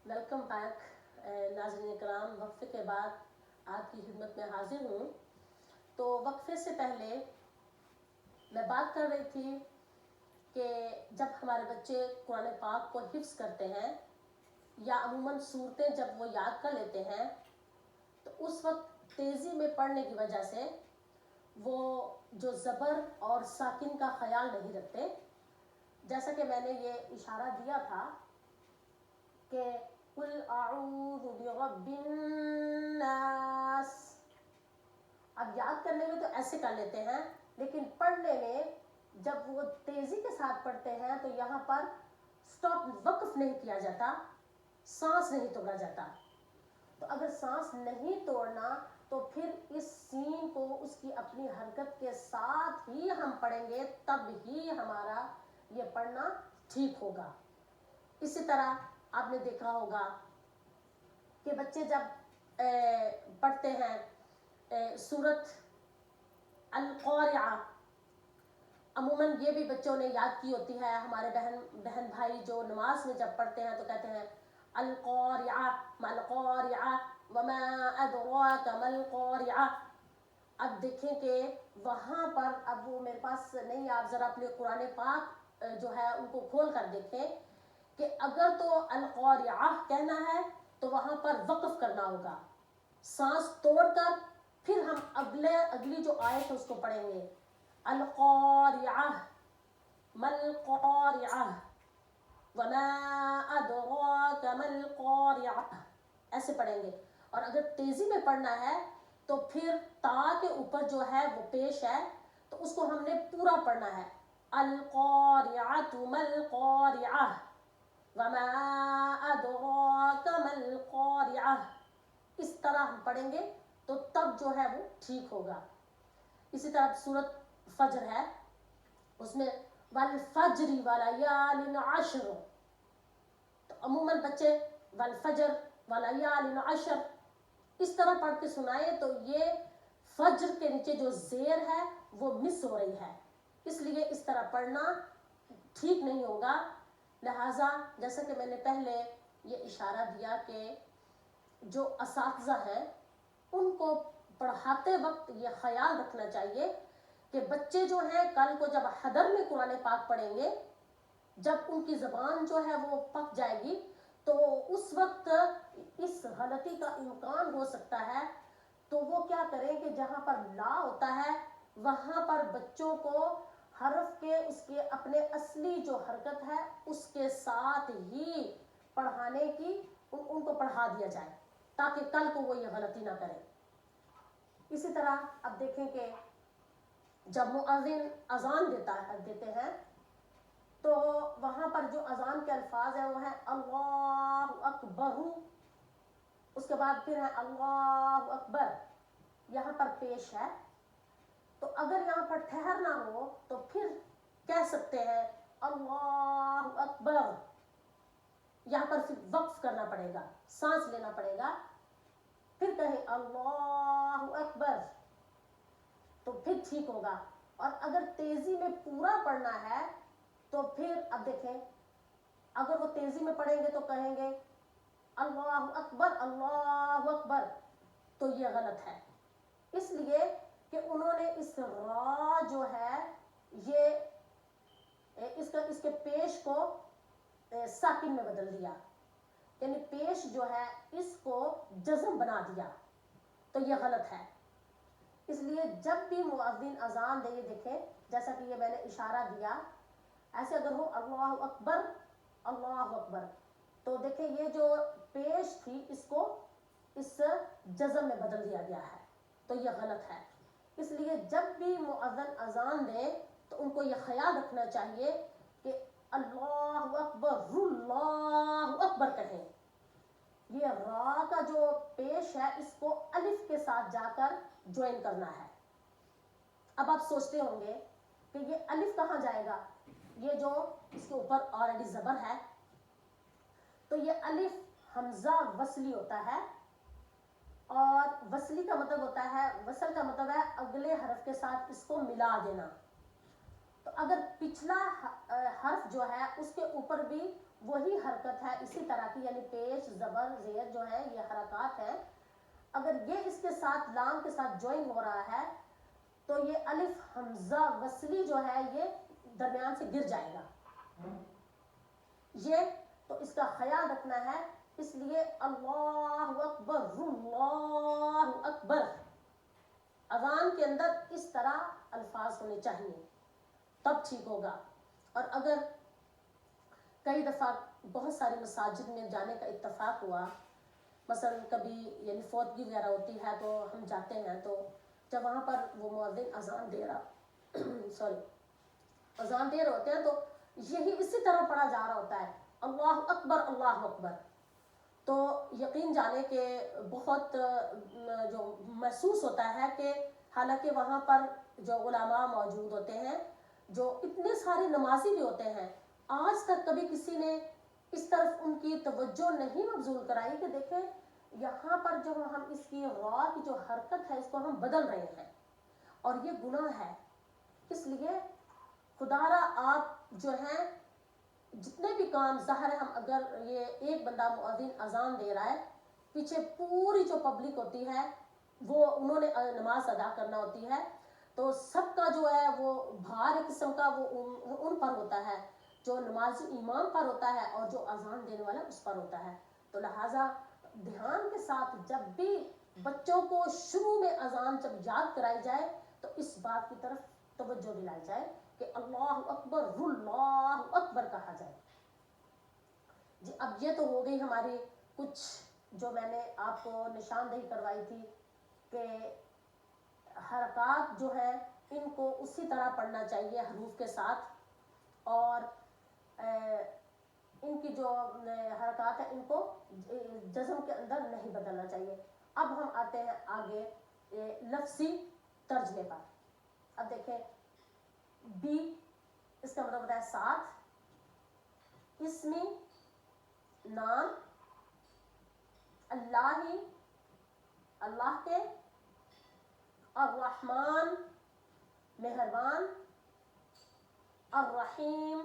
Welcome back ناظرین کرام، وقفے کے بعد آپ کی خدمت میں حاضر ہوں۔ تو وقفے سے پہلے میں بات کر رہی تھی کہ جب ہمارے بچے قرآن پاک کو حفظ کرتے ہیں یا عموماً صورتیں جب وہ یاد کر لیتے ہیں تو اس وقت تیزی میں پڑھنے کی وجہ سے وہ جو زبر اور ساکن کا خیال نہیں رکھتے، جیسا کہ میں نے یہ اشارہ دیا تھا کہ قل اعوذ برب الناس، اب یاد کرنے میں تو ایسے کر لیتے ہیں، لیکن پڑھنے میں جب وہ تیزی کے ساتھ پڑھتے ہیں تو یہاں پر سٹاپ، وقف نہیں کیا جاتا، سانس نہیں توڑا جاتا۔ تو اگر سانس نہیں توڑنا تو پھر اس سین کو اس کی اپنی حرکت کے ساتھ ہی ہم پڑھیں گے، تب ہی ہمارا یہ پڑھنا ٹھیک ہوگا۔ اسی طرح آپ نے دیکھا ہوگا کہ بچے جب پڑھتے ہیں سورت القارعہ، عموماً یہ بھی بچوں نے یاد کی ہوتی ہے، ہمارے بہن بھائی جو نماز میں جب پڑھتے ہیں تو کہتے ہیں القارعہ ما القارعہ وما ادراک ما القارعہ۔ اب دیکھیں کہ وہاں پر، اب وہ میرے پاس نہیں، آپ ذرا اپنے قرآن پاک جو ہے ان کو کھول کر دیکھیں کہ اگر تو القارعہ کہنا ہے تو وہاں پر وقف کرنا ہوگا، سانس توڑ کر پھر ہم اگلی جو آیت ہے اس کو پڑھیں گے، القارعہ ما القارعہ وما ادراک ما القارعہ، ایسے پڑھیں گے۔ اور اگر تیزی میں پڑھنا ہے تو پھر تا کے اوپر جو ہے وہ پیش ہے، تو اس کو ہم نے پورا پڑھنا ہے، القارعۃ ما القارعہ وما ادراک ما القارعہ، اس طرح ہم پڑھیں گے تو تب جو ہے وہ ٹھیک ہوگا۔ اسی طرح سورت فجر ہے، اس میں والفجر ولیال عشر، تو عموماً بچے والفجر ولیال عشر اس طرح پڑھ کے سنائے تو یہ فجر کے نیچے جو زیر ہے وہ مس ہو رہی ہے، اس لیے اس طرح پڑھنا ٹھیک نہیں ہوگا۔ لہٰذا جیسا کہ میں نے پہلے یہ اشارہ دیا کہ جو اساتذہ ہیں ان کو پڑھاتے وقت یہ خیال رکھنا چاہیے کہ بچے جو ہیں کل کو جب حضر میں قرآن پاک پڑھیں گے، جب ان کی زبان جو ہے وہ پک جائے گی تو اس وقت اس غلطی کا امکان ہو سکتا ہے، تو وہ کیا کریں کہ جہاں پر لا ہوتا ہے وہاں پر بچوں کو حرف کے اس کے اپنے اصلی جو حرکت ہے اس کے ساتھ ہی پڑھانے کی ان کو پڑھا دیا جائے تاکہ کل کو وہ یہ غلطی نہ کریں۔ اسی طرح اب دیکھیں کہ جب مؤذن اذان دیتے ہیں تو وہاں پر جو اذان کے الفاظ ہیں وہ ہیں اللہ اکبر، اس کے بعد پھر ہے اللہ اکبر، یہاں پر پیش ہے، تو اگر یہاں پر ٹھہرنا ہو تو پھر کہہ سکتے ہیں اللہ اکبر، یہاں پر پھر وقف کرنا پڑے گا، سانس لینا پڑے گا، پھر کہیں اللہ اکبر تو پھر ٹھیک ہوگا۔ اور اگر تیزی میں پورا پڑھنا ہے تو پھر اب دیکھیں، اگر وہ تیزی میں پڑھیں گے تو کہیں گے اللہ اکبر تو یہ غلط ہے، اس لیے کہ انہوں نے اس را جو ہے یہ اس کے پیش کو ساکن میں بدل دیا، یعنی پیش جو ہے اس کو جزم بنا دیا، تو یہ غلط ہے۔ اس لیے جب بھی مؤذن اذان دے، یہ دیکھیں جیسا کہ یہ میں نے اشارہ دیا، ایسے اگر ہو اللہ اکبر تو دیکھیں یہ جو پیش تھی اس کو اس جزم میں بدل دیا گیا ہے، تو یہ غلط ہے۔ اس لیے جب بھی مؤذن اذان دے تو ان کو یہ خیال رکھنا چاہیے کہ اللہ اکبر کہیں، یہ را کا جو پیش ہے اس کو الف کے ساتھ جا کر جوائن کرنا ہے۔ اب آپ سوچتے ہوں گے کہ یہ الف کہاں جائے گا، یہ جو اس کے اوپر آلریڈی زبر ہے، تو یہ الف حمزہ وصلی ہوتا ہے، اور وصلی کا مطلب ہوتا ہے، وصل کا مطلب ہے اگلے حرف کے ساتھ اس کو ملا دینا، تو اگر پچھلا حرف جو ہے اس کے اوپر بھی وہی حرکت ہے اسی طرح کی، یعنی پیش زبر زیر جو ہے یہ حرکات ہیں، اگر یہ اس کے ساتھ لام کے ساتھ جوائن ہو رہا ہے تو یہ الف حمزہ وصلی جو ہے یہ درمیان سے گر جائے گا، یہ تو اس کا خیال رکھنا ہے، اس لیے اللہ اکبر اللہ اکبر اذان کے اندر اس طرح الفاظ ہونے چاہیے تب ٹھیک ہوگا۔ اور اگر کئی دفعہ بہت ساری مساجد میں جانے کا اتفاق ہوا، مثلا کبھی یعنی فوتگی وغیرہ ہوتی ہے تو ہم جاتے ہیں، تو جب وہاں پر وہ مؤذن اذان دے رہا اذان دے رہے ہوتے ہیں تو یہی اسی طرح پڑھا جا رہا ہوتا ہے اللہ اکبر اللہ اکبر، تو یقین جانے کہ بہت جو محسوس ہوتا ہے کہ حالانکہ وہاں پر جو علماء موجود ہوتے ہیں، جو اتنے سارے نمازی بھی ہوتے ہیں، آج تک کبھی کسی نے اس طرف ان کی توجہ نہیں مبذول کرائی کہ دیکھیں یہاں پر جو ہم اس کی را کی جو حرکت ہے اس کو ہم بدل رہے ہیں اور یہ گناہ ہے۔ اس لیے خدا را آپ جو ہیں جتنے بھی کام، ظاہر ہے ہم اگر یہ ایک بندہ مؤذن اذان دے رہا ہے، پیچھے پوری جو پبلک ہوتی ہے وہ انہوں نے نماز ادا کرنا ہوتی ہے، تو سب کا جو ہے وہ بھار قسم کا وہ ان پر ہوتا ہے، جو نمازی امام پر ہوتا ہے اور جو اذان دینے والا اس پر ہوتا ہے۔ تو لہٰذا دھیان کے ساتھ جب بھی بچوں کو شروع میں اذان جب یاد کرائی جائے تو اس بات کی طرف توجہ دلائی جائے کہ اللہ اکبر کہا جائے۔ جی اب یہ تو ہو گئی ہماری کچھ جو میں نے آپ کو نشاندہی کروائی تھی کہ حرکات جو ہیں ان کو اسی طرح پڑھنا چاہیے حروف کے ساتھ، اور ان کی جو حرکات ہیں ان کو جزم کے اندر نہیں بدلنا چاہیے۔ اب ہم آتے ہیں آگے لفظی ترجمے پر۔ اب دیکھیں بی اس کا مطلب ہوتا ہے ساتھ، اسمی نام، اللہ اللہ کے، الرحمن مہربان، الرحیم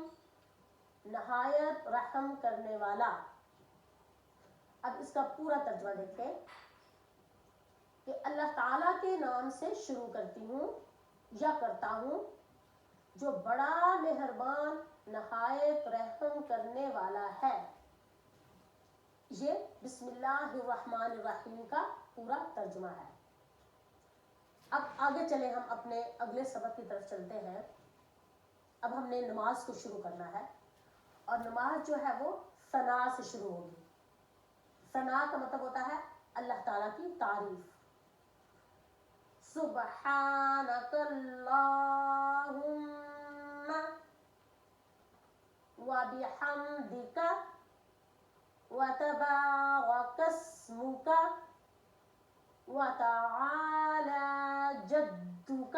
نہایت رحم کرنے والا۔ اب اس کا پورا ترجمہ دیکھیں کہ اللہ تعالیٰ کے نام سے شروع کرتی ہوں یا کرتا ہوں جو بڑا مہربان نہایت رحم کرنے والا ہے۔ یہ بسم اللہ الرحمن الرحیم کا پورا ترجمہ ہے۔ اب آگے چلے ہم اپنے اگلے سبق کی طرف چلتے ہیں۔ اب ہم نے نماز کو شروع کرنا ہے اور نماز جو ہے وہ ثنا سے شروع ہوگی۔ ثنا کا مطلب ہوتا ہے اللہ تعالیٰ کی تعریف۔ سبحانک اللہم وبحمدک وتبارک اسمک وتعالی جدک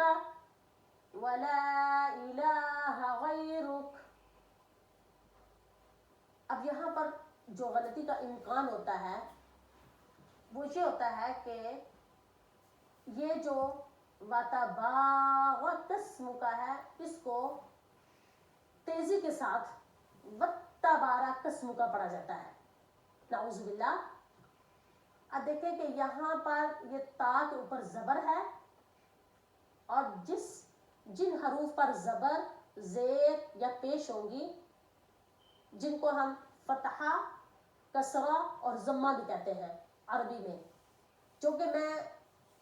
ولا الہ غیرک۔ اب یہاں پر جو غلطی کا امکان ہوتا ہے وہ یہ ہوتا ہے کہ یہ جو وتبارک اسمک ہے اس کو تیزی کے ساتھ وتبارک اسمک پڑھا جاتا ہے، نعوذ باللہ۔ اب دیکھیں کہ یہاں پر یہ تا کے اوپر زبر ہے اور جن حروف پر زبر زیر یا پیش ہوں گی جن کو ہم فتحہ کسرہ اور ضمہ بھی کہتے ہیں عربی میں، چونکہ میں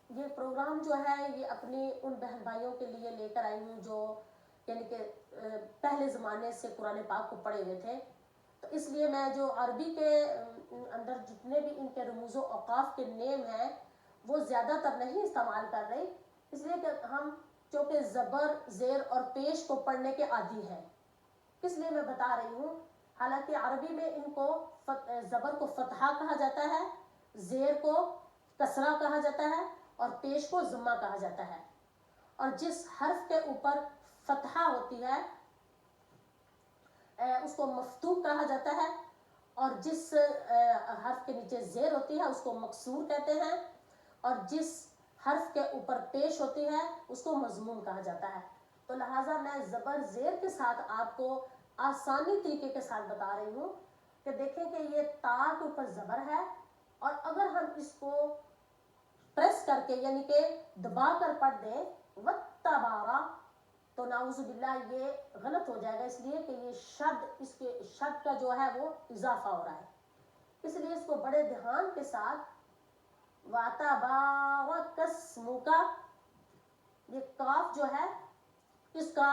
یہ پروگرام جو ہے یہ اپنی ان بہن بھائیوں کے لیے لے کر آئی ہوں جو یعنی کہ پہلے زمانے سے قرآن پاک کو پڑھے ہوئے تھے، تو اس لیے میں جو عربی کے اندر جتنے بھی ان کے رموز و اوقاف کے نیم ہیں وہ زیادہ تر نہیں استعمال کر رہی، اس لیے کہ ہم چونکہ زبر زیر اور پیش کو پڑھنے کے عادی ہیں، اس لیے میں بتا رہی ہوں۔ حالانکہ عربی میں ان کو زبر کو فتحہ کہا جاتا ہے، زیر کو کسرہ کہا جاتا ہے اور پیش کو ضمہ کہا جاتا ہے، اور جس حرف کے اوپر فتحہ ہوتی ہے اس کو مفتوح کہا جاتا ہے، اور جس حرف کے نیچے زیر ہوتی ہے اس کو مکسور کہتے ہیں، اور جس حرف کے اوپر پیش ہوتی ہے اس کو مضموم کہا جاتا ہے۔ تو لہٰذا میں زبر زیر کے ساتھ آپ کو آسانی طریقے کے ساتھ بتا رہی ہوں کہ دیکھیں کہ یہ تا کے اوپر زبر ہے، اور اگر ہم اس کو پریس کر کے یعنی کہ دبا کر پڑھ دیں وَتَّبَارَ، تو نعوذ باللہ یہ غلط ہو جائے گا، اس لیے کہ یہ شد، اس کے شد کا جو ہے وہ اضافہ ہو رہا ہے، اس لیے اس کو بڑے دھیان کے ساتھ وَتَبَارَكَ اسْمُكَ، یہ کاف جو ہے اس کا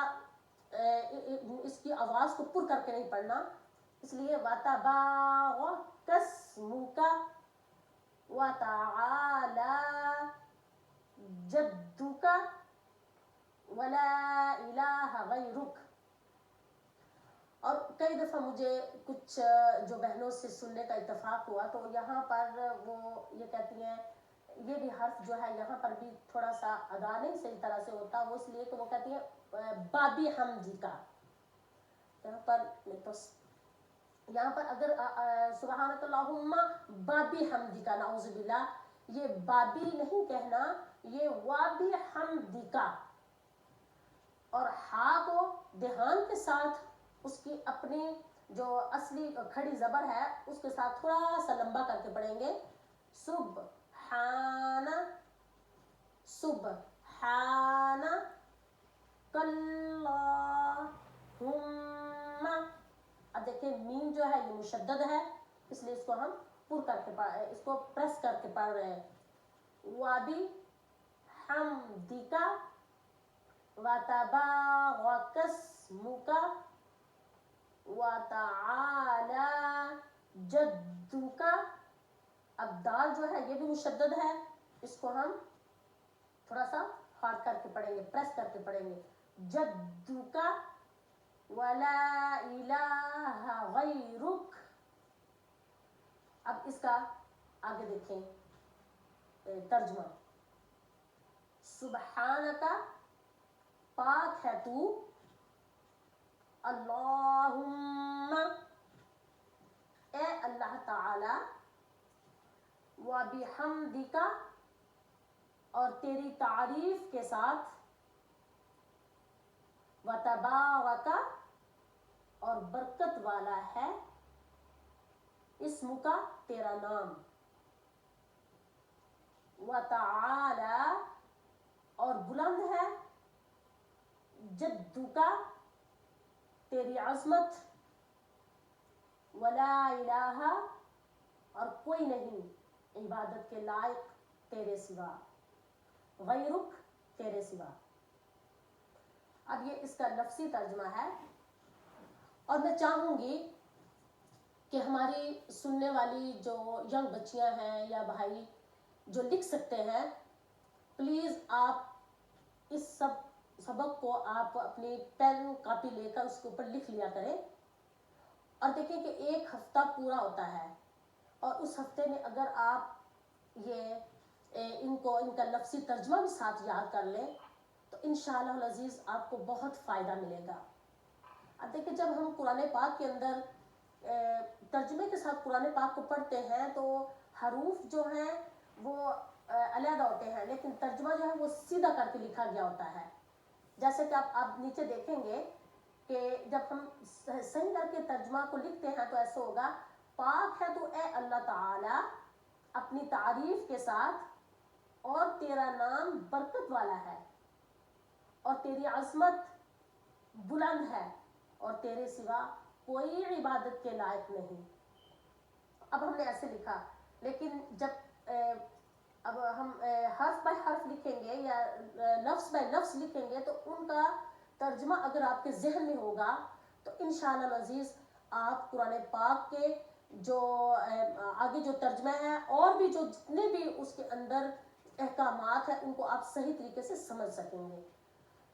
اس کی آواز کو پر کر کے نہیں پڑھنا، اس لیے وَتَبَارَكَ اسْمُكَ وَتَعَالَى جَدُّكَ وَلَا إِلَٰهَ غَيْرُكَ۔ اور کئی دفعہ مجھے کچھ جو بہنوں سے سننے کا اتفاق ہوا تو یہاں پر وہ یہ کہتی ہیں، یہ بھی حرف جو ہے یہاں پر بھی تھوڑا سا ادا نہیں صحیح طرح سے ہوتا، وہ اس لیے کہ وہ کہتی ہیں بابی حمدی کا، یہاں پر یہاں پر اگر سبحانک اللہم بابی حمدی کا، نعوذ باللہ، یہ بابی نہیں کہنا، یہ وابی حمدی کا، اور ہا کو دھیان کے ساتھ اس کی اپنی جو اصلی کھڑی زبر ہے اس کے ساتھ تھوڑا سا لمبا کر کے پڑھیں گے، سبحان، سبحان کلہم، اب دیکھیں میم جو ہے یہ مشدد ہے، اس لیے اس کو ہم پر کر کے اس کو پریس کر کے پڑھ رہے ہیں، وابی حمدکا وَتَبَارَكَ اسْمُكَ وَتَعَالَى جَدُّكَ، اب دال جو ہے یہ بھی مشدد ہے، اس کو ہم تھوڑا سا ہارڈ کر کے پڑھیں گے، پریس کر کے پڑھیں گے، جَدُّكَ وَلَا إِلَٰهَ غَيْرُكَ۔ اب اس کا آگے دیکھیں ترجمہ، سبحانکا، پاک ہے تو، اللہم، اے اللہ تعالی، وبحمدک، اور تیری تعریف کے ساتھ، وتبارک، اور برکت والا ہے، اسمک، تیرا نام، وتعالی، اور بلند ہے، جدک، تیری عظمت، ولا الہ، اور کوئی نہیں عبادت کے لائق تیرے سوا، غیرک، تیرے سوا۔ اب یہ اس کا لفظی ترجمہ ہے، اور میں چاہوں گی کہ ہماری سننے والی جو ینگ بچیاں ہیں یا بھائی جو لکھ سکتے ہیں، پلیز آپ اس سبق کو آپ اپنی پین کاپی لے کر اس کے اوپر لکھ لیا کریں، اور دیکھیں کہ ایک ہفتہ پورا ہوتا ہے، اور اس ہفتے میں اگر آپ یہ ان کا لفظی ترجمہ بھی ساتھ یاد کر لیں تو انشاءاللہ العزیز آپ کو بہت فائدہ ملے گا۔ اب دیکھیں جب ہم قرآن پاک کے اندر ترجمے کے ساتھ قرآن پاک کو پڑھتے ہیں تو حروف جو ہیں وہ علیحدہ ہوتے ہیں، لیکن ترجمہ جو ہے وہ سیدھا کر کے لکھا گیا ہوتا ہے، جیسے کہ آپ نیچے دیکھیں گے کہ جب ہم صحیح کر کے ترجمہ کو لکھتے ہیں تو ایسا ہوگا، پاک ہے تو اے اللہ تعالی اپنی تعریف کے ساتھ، اور تیرا نام برکت والا ہے، اور تیری عظمت بلند ہے، اور تیرے سوا کوئی عبادت کے لائق نہیں۔ اب ہم نے ایسے لکھا، لیکن جب اب ہم حرف بائی حرف لکھیں گے یا لفظ بائی لفظ لکھیں گے تو ان کا ترجمہ اگر آپ کے ذہن میں ہوگا تو انشاءاللہ العزیز آپ قرآن پاک کے جو آگے جو ترجمہ ہے اور بھی جو جتنے بھی اس کے اندر احکامات ہیں ان کو آپ صحیح طریقے سے سمجھ سکیں گے۔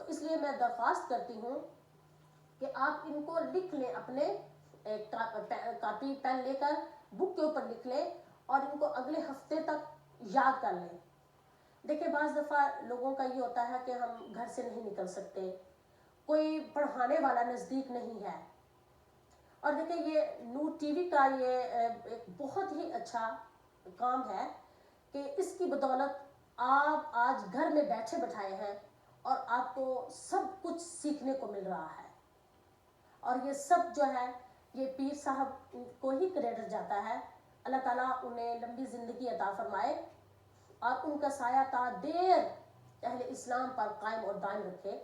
تو اس لیے میں درخواست کرتی ہوں کہ آپ ان کو لکھ لیں، اپنے کاپی پین لے کر بک کے اوپر لکھ لیں اور ان کو اگلے ہفتے تک یاد کر لیں۔ دیکھیں بعض دفعہ لوگوں کا یہ ہوتا ہے کہ ہم گھر سے نہیں نکل سکتے، کوئی پڑھانے والا نزدیک نہیں ہے، اور دیکھیں یہ نور ٹی وی کا یہ ایک بہت ہی اچھا کام ہے کہ اس کی بدولت آپ آج گھر میں بیٹھے بٹھائے ہیں اور آپ کو سب کچھ سیکھنے کو مل رہا ہے. اور یہ سب جو ہے یہ پیر صاحب کو ہی کریڈٹ جاتا ہے. اللہ تعالیٰ انہیں لمبی زندگی عطا فرمائے اور ان کا سایہ تا دیر اہل اسلام پر قائم اور دائم رکھے.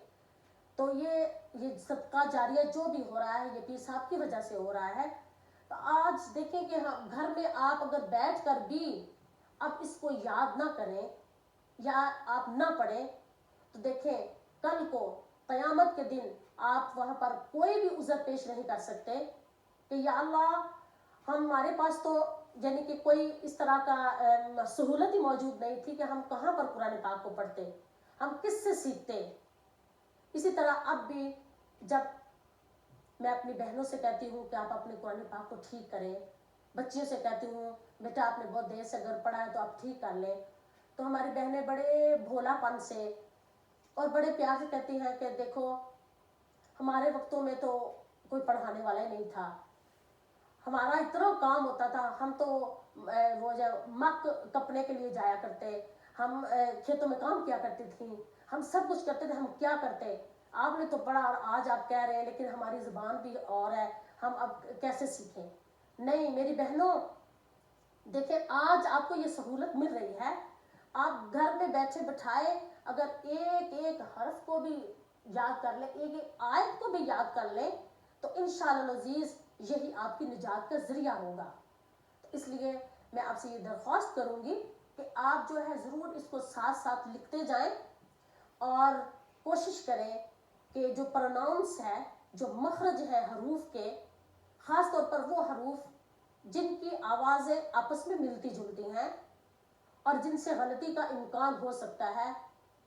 تو یہ صدقہ جاریہ جو بھی ہو رہا ہے یہ پیر صاحب کی وجہ سے ہو رہا ہے. تو آج دیکھیں کہ ہم گھر میں آپ اگر بیٹھ کر بھی اب اس کو یاد نہ کریں یا آپ نہ پڑھیں تو دیکھیں کل کو قیامت کے دن آپ وہاں پر کوئی بھی عذر پیش نہیں کر سکتے کہ یا اللہ ہمارے پاس تو یعنی کہ کوئی اس طرح کا سہولت ہی موجود نہیں تھی کہ ہم کہاں پر قرآن پاک کو پڑھتے, ہم کس سے سیکھتے. اسی طرح اب بھی جب میں اپنی بہنوں سے کہتی ہوں کہ آپ اپنے قرآن پاک کو ٹھیک کریں, بچیوں سے کہتی ہوں بیٹا آپ نے بہت دیر سے اگر پڑھا ہے تو آپ ٹھیک کر لیں, تو ہماری بہنیں بڑے بھولا پن سے اور بڑے پیار سے کہتی ہیں کہ دیکھو ہمارے وقتوں میں تو کوئی پڑھانے والا ہی نہیں تھا, ہمارا اتنا کام ہوتا تھا, ہم تو وہ جو مک کپنے کے لیے جایا کرتے, ہم کھیتوں میں کام کیا کرتی تھیں, ہم سب کچھ کرتے تھے, ہم کیا کرتے. آپ نے تو پڑھا اور آج آپ کہہ رہے ہیں لیکن ہماری زبان بھی اور ہے, ہم اب کیسے سیکھیں. نہیں میری بہنوں دیکھیں آج آپ کو یہ سہولت مل رہی ہے, آپ گھر میں بیٹھے بٹھائے اگر ایک ایک حرف کو بھی یاد کر لیں, ایک ایک آیت کو بھی یاد کر لیں تو انشاءاللہ العزیز یہی آپ کی نجات کا ذریعہ ہوگا. اس لیے میں آپ سے یہ درخواست کروں گی کہ آپ جو ہے ضرور اس کو ساتھ ساتھ لکھتے جائیں اور کوشش کریں کہ جو پروناؤنس ہے, جو مخرج ہے حروف کے, خاص طور پر وہ حروف جن کی آوازیں آپس میں ملتی جلتی ہیں اور جن سے غلطی کا امکان ہو سکتا ہے,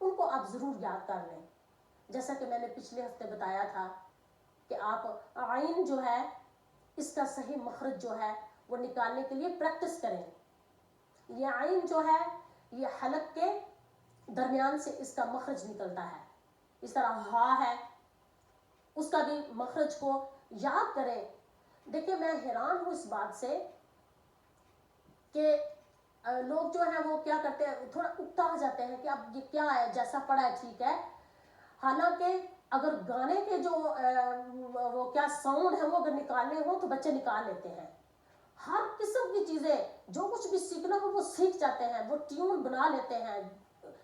ان کو آپ ضرور یاد کر لیں. جیسا کہ میں نے پچھلے ہفتے بتایا تھا کہ آپ عین جو ہے اس کا صحیح مخرج جو ہے وہ نکالنے کے لیے پریکٹس کریں. یہ عین جو ہے یہ حلق کے درمیان سے اس کا مخرج نکلتا ہے. اس طرح ہا ہے اس کا بھی مخرج کو یاد کریں. دیکھیں میں حیران ہوں اس بات سے کہ لوگ جو ہیں وہ کیا کرتے ہیں, تھوڑا اکتا جاتے ہیں کہ اب یہ کیا ہے, جیسا پڑھا ہے ٹھیک ہے, حالانکہ اگر گانے کے جو وہ کیا ساؤنڈ ہے وہ اگر نکالنے ہو تو بچے نکال لیتے ہیں. ہر قسم کی چیزیں جو کچھ بھی سیکھنا ہو وہ سیکھ جاتے ہیں, وہ ٹیون بنا لیتے ہیں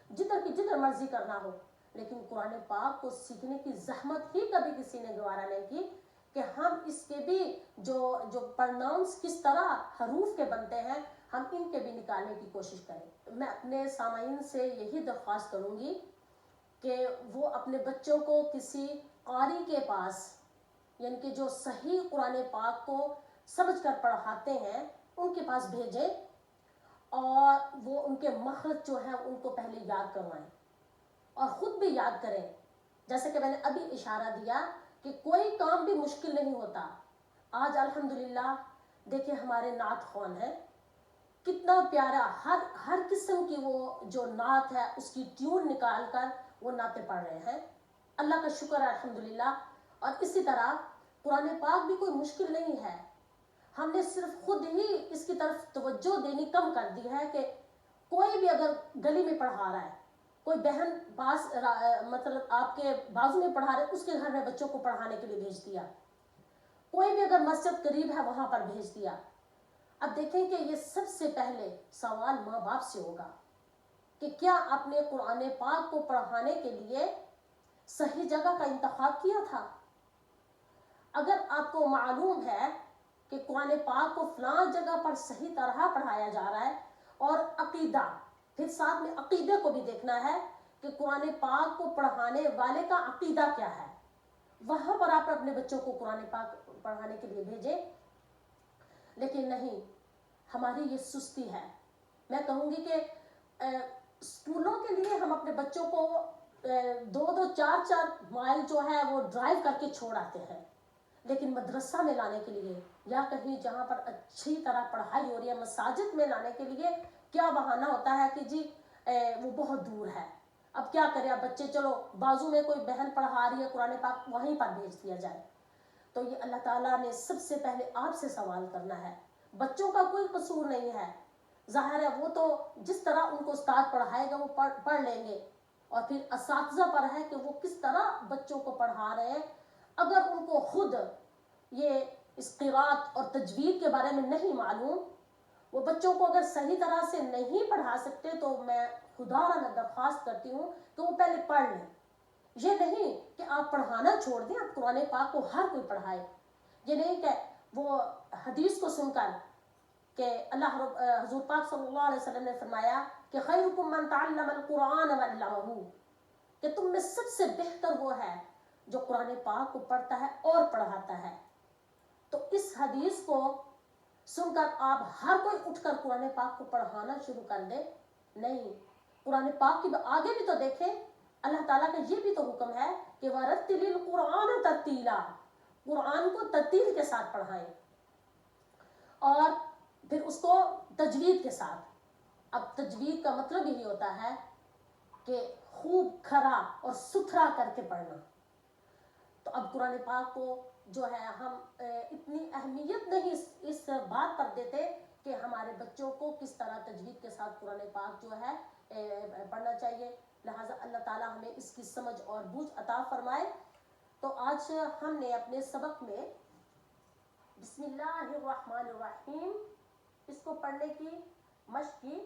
جدھر کی جدھر مرضی کرنا ہو. لیکن قرآن پاک کو سیکھنے کی زحمت ہی کبھی کسی نے گوارا نہیں کی کہ ہم اس کے بھی جو پرناؤنس کس طرح حروف کے بنتے ہیں ہم ان کے بھی نکالنے کی کوشش کریں. میں اپنے سامعین سے یہی درخواست کروں گی کہ وہ اپنے بچوں کو کسی قاری کے پاس یعنی کہ جو صحیح قرآن پاک کو سمجھ کر پڑھاتے ہیں ان کے پاس بھیجیں اور وہ ان کے مخرج جو ہے ان کو پہلے یاد کروائیں اور خود بھی یاد کریں. جیسے کہ میں نے ابھی اشارہ دیا کہ کوئی کام بھی مشکل نہیں ہوتا. آج الحمدللہ دیکھیں ہمارے نعت خوان ہیں, کتنا پیارا ہر قسم کی وہ جو نعت ہے اس کی ٹیون نکال کر وہ نعتیں پڑھ رہے ہیں. اللہ کا شکر ہے الحمدللہ. اور اسی طرح قرآن پاک بھی کوئی مشکل نہیں ہے, ہم نے صرف خود ہی اس کی طرف توجہ دینی کم کر دی ہے کہ کوئی بھی اگر گلی میں پڑھا رہا ہے, کوئی بہن پاس مطلب آپ کے بازو میں پڑھا رہے اس کے گھر میں بچوں کو پڑھانے کے لیے بھیج دیا, کوئی بھی اگر مسجد قریب ہے وہاں پر بھیج دیا. اب دیکھیں کہ یہ سب سے پہلے سوال ماں باپ سے ہوگا کہ کیا آپ نے قرآن پاک کو پڑھانے کے لیے صحیح جگہ کا انتخاب کیا تھا. اگر آپ کو معلوم ہے کہ قرآن پاک کو فلاں جگہ پر صحیح طرح پڑھایا جا رہا ہے اور عقیدہ, پھر ساتھ میں عقیدے کو بھی دیکھنا ہے کہ قرآن پاک کو پڑھانے والے کا عقیدہ کیا ہے, وہاں پر آپ اپنے بچوں کو قرآن پاک پڑھانے کے لیے بھیجیں. لیکن نہیں, ہماری یہ سستی ہے. میں کہوں گی کہ اسکولوں کے لیے ہم اپنے بچوں کو 2-4 مائل جو ہے وہ ڈرائیو کر کے چھوڑ آتے ہیں, لیکن مدرسہ میں لانے کے لیے یا کہیں جہاں پر اچھی طرح پڑھائی ہو رہی ہے مساجد میں لانے کے لیے کیا بہانہ ہوتا ہے کہ جی وہ بہت دور ہے. اب کیا کریں, اب بچے چلو بازو میں کوئی بہن پڑھا رہی ہے قرآن پاک وہیں پر بھیج دیا جائے. تو یہ اللہ تعالیٰ نے سب سے پہلے آپ سے سوال کرنا ہے. بچوں کا کوئی قصور نہیں ہے, ظاہر ہے وہ تو جس طرح ان کو استاد پڑھائے گا وہ پڑھ لیں گے, اور پھر اساتذہ پر ہے کہ وہ کس طرح بچوں کو پڑھا رہے ہیں. اگر ان کو خود یہ اس قرات اور تجوید کے بارے میں نہیں معلوم، وہ بچوں کو اگر صحیح طرح سے نہیں پڑھا سکتے، تو میں خدا را درخواست کرتی ہوں کہ وہ پہلے پڑھ لیں. یہ نہیں کہ آپ پڑھانا چھوڑ دیں، آپ قرآن پاک کو ہر کوئی پڑھائے. یہ نہیں کہ وہ حدیث کو سن کر کہ حضور پاک صلی اللہ علیہ وسلم نے فرمایا کہ خیرکم من تعلم القرآن وعلمہ، کہ تم میں سب سے بہتر وہ ہے جو قرآن پاک کو پڑھتا ہے اور پڑھاتا ہے. تو اس حدیث کو سن کر آپ ہر کوئی اٹھ کر قرآن پاک کو پڑھانا شروع کر دے. نہیں، قرآن پاک کی آگے بھی تو دیکھیں، اللہ تعالیٰ کا یہ بھی تو حکم ہے کہ وَرَتِّلِ الْقُرْآنَ تَرْتِيلًا، قرآن کو ترتیل کے ساتھ پڑھائیں، اور پھر اس کو تجوید کے ساتھ. اب تجوید کا مطلب یہی ہوتا ہے کہ خوب کھرا اور ستھرا کر کے پڑھنا. تو اب قرآن پاک کو جو ہے ہم اتنی اہمیت نہیں اس بات پر دیتے کہ ہمارے بچوں کو کس طرح تجوید کے ساتھ قرآن پاک جو ہے پڑھنا چاہیے. لہٰذا اللہ تعالیٰ ہمیں اس کی سمجھ اور بوجھ عطا فرمائے. تو آج ہم نے اپنے سبق میں بسم اللہ الرحمن الرحیم اس کو پڑھنے کی مشق کی،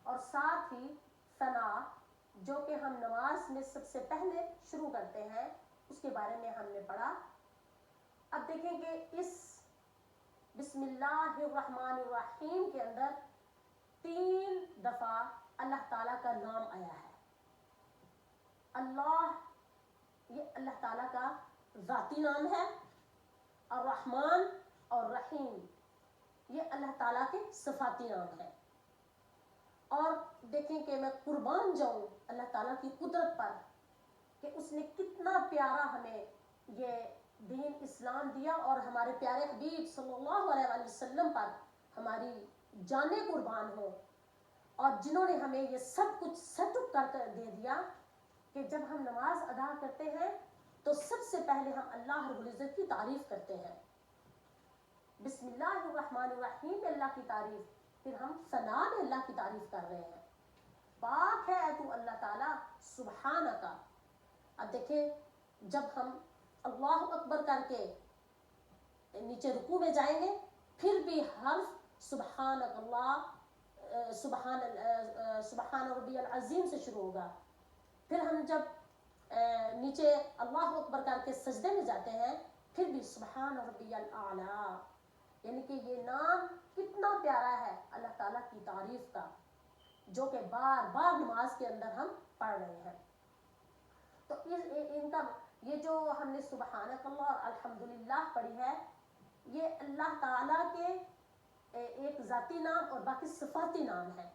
اور ساتھ ہی ثنا جو کہ ہم نماز میں سب سے پہلے شروع کرتے ہیں اس کے بارے میں ہم نے پڑھا. اب دیکھیں کہ اس بسم اللہ الرحمن الرحیم کے اندر 3 دفعہ اللہ تعالیٰ کا نام آیا ہے. اللہ، یہ اللہ تعالیٰ کا ذاتی نام ہے. الرحمن اور رحیم یہ اللہ تعالیٰ کے صفاتی نام ہے. اور دیکھیں کہ میں قربان جاؤں اللہ تعالیٰ کی قدرت پر کہ اس نے کتنا پیارا ہمیں یہ دین اسلام دیا، اور ہمارے پیارے حبیب صلی اللہ علیہ وسلم پر ہماری جانیں قربان ہو، اور جنہوں نے ہمیں یہ سب کچھ سیٹ اپ کر کر دے دیا کہ جب ہم نماز ادا کرتے ہیں تو سب سے پہلے ہم اللہ رب العزت کی تعریف کرتے ہیں. بسم اللہ الرحمن الرحیم میں اللہ کی تعریف، پھر ہم ثنا میں اللہ کی تعریف کر رہے ہیں. پاک ہے تو اللہ تعالیٰ، سبحانک. اب دیکھیں جب ہم اللہ اکبر کر کے نیچے رکوع میں جائیں گے، پھر بھی حرف سبحانک اللہ، سبحان ربی العظیم سے شروع ہوگا. پھر ہم جب نیچے اللہ اکبر کر کے سجدے میں جاتے ہیں، پھر بھی سبحان ربی الاعلیٰ. یعنی کہ یہ نام کتنا پیارا ہے اللہ تعالیٰ کی تعریف کا، جو کہ بار بار نماز کے اندر ہم پڑھ رہے ہیں. تو ان کا یہ جو ہم نے سبحانک اللہ اور الحمدللہ پڑھی ہے، یہ اللہ تعالیٰ کے ایک ذاتی نام اور باقی صفاتی نام ہے.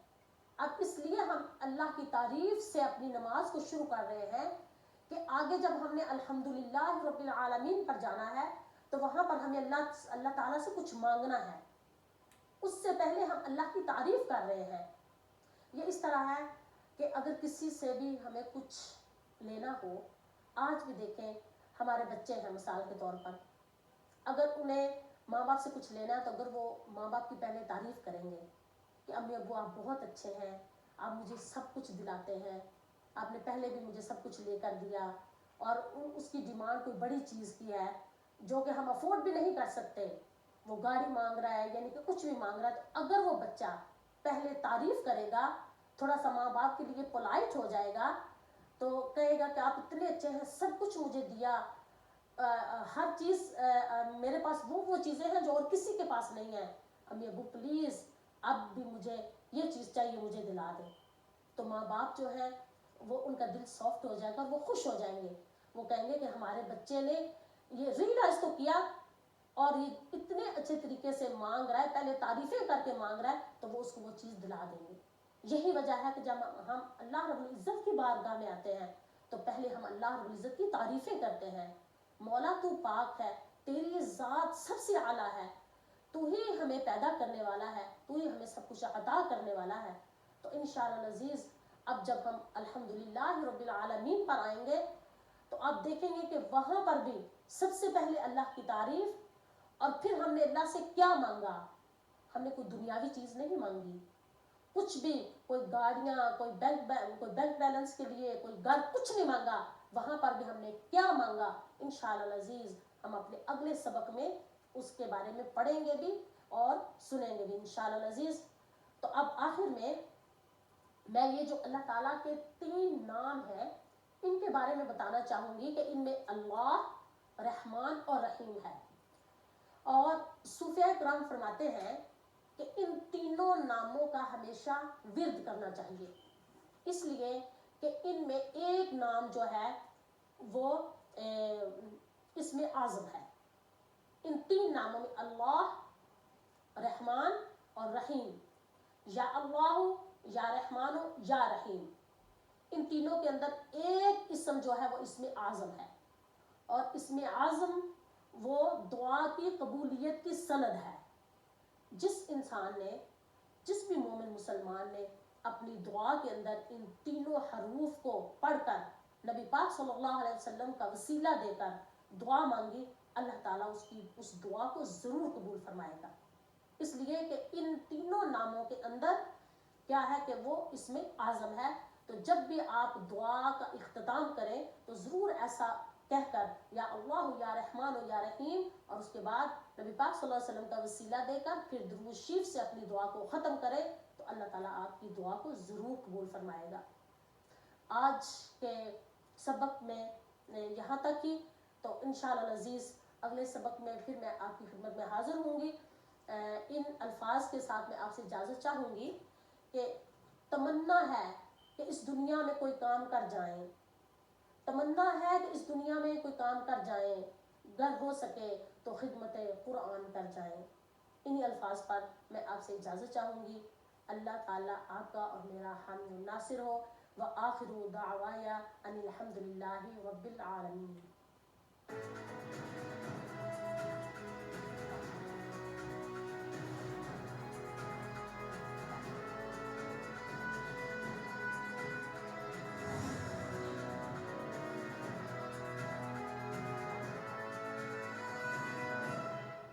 اب اس لیے ہم اللہ کی تعریف سے اپنی نماز کو شروع کر رہے ہیں کہ آگے جب ہم نے الحمدللہ رب العالمین پر جانا ہے تو وہاں پر ہمیں اللہ تعالیٰ سے کچھ مانگنا ہے. اس سے پہلے ہم اللہ کی تعریف کر رہے ہیں. یہ اس طرح ہے کہ اگر کسی سے بھی ہمیں کچھ لینا ہو، آج بھی دیکھیں ہمارے بچے ہیں مثال کے طور پر، اگر انہیں ماں باپ سے کچھ لینا ہے تو اگر وہ ماں باپ کی پہلے تعریف کریں گے کہ امی ابو آپ بہت اچھے ہیں، آپ مجھے سب کچھ دلاتے ہیں، آپ نے پہلے بھی مجھے سب کچھ لے کر دیا، اور اس کی ڈیمانڈ کوئی بڑی چیز کی ہے جو کہ ہم افورڈ بھی نہیں کر سکتے، وہ گاڑی مانگ رہا ہے، یعنی کہ کچھ بھی مانگ رہا ہے، تو اگر وہ بچہ پہلے تعریف کرے گا، تھوڑا سا ماں باپ کے لیے پولائٹ ہو جائے گا، تو کہے گا کہ آپ اتنے اچھے ہیں، سب کچھ مجھے دیا، ہر چیز میرے پاس وہ چیزیں ہیں جو اور کسی کے پاس نہیں ہیں، امی ابو پلیز اب بھی مجھے یہ چیز چاہیے، مجھے دلا دیں. تو ماں باپ جو ہیں وہ ان کا دل سافٹ ہو جائے گا اور وہ خوش ہو جائیں گے. وہ کہیں گے کہ ہمارے بچے نے یہ ریئلائز تو کیا اور یہ اتنے اچھے طریقے سے مانگ رہا ہے، پہلے تعریفیں کر کے مانگ رہا ہے، تو وہ اس کو وہ چیز دلا دیں گے. یہی وجہ ہے کہ جب ہم اللہ رب العزت کی بارگاہ میں آتے ہیں تو پہلے ہم اللہ رب العزت کی تعریفیں کرتے ہیں. مولا تو پاک ہے، تیری ذات سب سے اعلیٰ ہے، تو ہی ہمیں پیدا کرنے والا ہے، تو ہی ہمیں سب کچھ عطا کرنے والا ہے. تو انشاءاللہ العزیز اب جب ہم الحمدللہ رب العالمین پر آئیں گے تو آپ دیکھیں گے کہ وہاں پر بھی سب سے پہلے اللہ کی تعریف، اور پھر ہم نے اللہ سے کیا مانگا. ہم نے کوئی دنیاوی چیز نہیں مانگی، کچھ بھی کوئی گاڑیاں، کوئی بینک بیلنس کے لیے، کوئی گھر، کچھ نہیں مانگا. وہاں پر بھی ہم نے کیا مانگا انشاءاللہ العزیز ہم اپنے اگلے سبق میں اس کے بارے میں پڑھیں گے بھی اور سنیں گے بھی انشاءاللہ العزیز. تو اب آخر میں یہ جو اللہ تعالیٰ کے 3 نام ہیں ان کے بارے میں بتانا چاہوں گی کہ ان میں اللہ، رحمان اور رحیم ہے. اور صوفیاء کرام فرماتے ہیں کہ ان تینوں ناموں کا ہمیشہ ورد کرنا چاہیے، اس لیے کہ ان میں ایک نام جو ہے وہ اسم اعظم ہے. ان 3 ناموں میں اللہ، رحمان اور رحیم، یا اللہ یا رحمان یا رحیم، ان تینوں کے اندر ایک اسم جو ہے وہ اسم اعظم ہے. اور اسم اعظم وہ دعا کی قبولیت کی سند ہے. جس انسان نے، جس بھی مومن مسلمان نے اپنی دعا کے اندر ان تینوں حروف کو پڑھ کر نبی پاک صلی اللہ علیہ وسلم کا وسیلہ دے کر دعا مانگی، اللہ تعالیٰ اس دعا کو ضرور قبول فرمائے گا. اس لیے کہ ان تینوں ناموں کے اندر کیا ہے کہ وہ اسم اعظم ہے. تو جب بھی آپ دعا کا اختتام کریں تو ضرور ایسا کہہ کر یا اللہ یا رحمان یا رحیم، اور اس کے بعد نبی پاک صلی اللہ علیہ وسلم کا وسیلہ دے کر پھر درود شریف سے اپنی دعا کو ختم کریں تو اللہ تعالیٰ آپ کی دعا کو ضرور قبول فرمائے گا. آج کے سبق میں یہاں تک ہی. تو انشاءاللہ العزیز اگلے سبق میں پھر میں آپ کی خدمت میں حاضر ہوں گی. ان الفاظ کے ساتھ میں آپ سے اجازت چاہوں گی کہ تمنا ہے کہ اس دنیا میں کوئی کام کر جائیں، تمنا ہے کہ اس دنیا میں کوئی کام کر جائیں، گر ہو سکے تو خدمت قرآن کر جائیں. انہی الفاظ پر میں آپ سے اجازت چاہوں گی. اللہ تعالیٰ آپ کا اور میرا حامی و ناصر ہو. وآخر دعوایا ان الحمد للہ رب العالمین.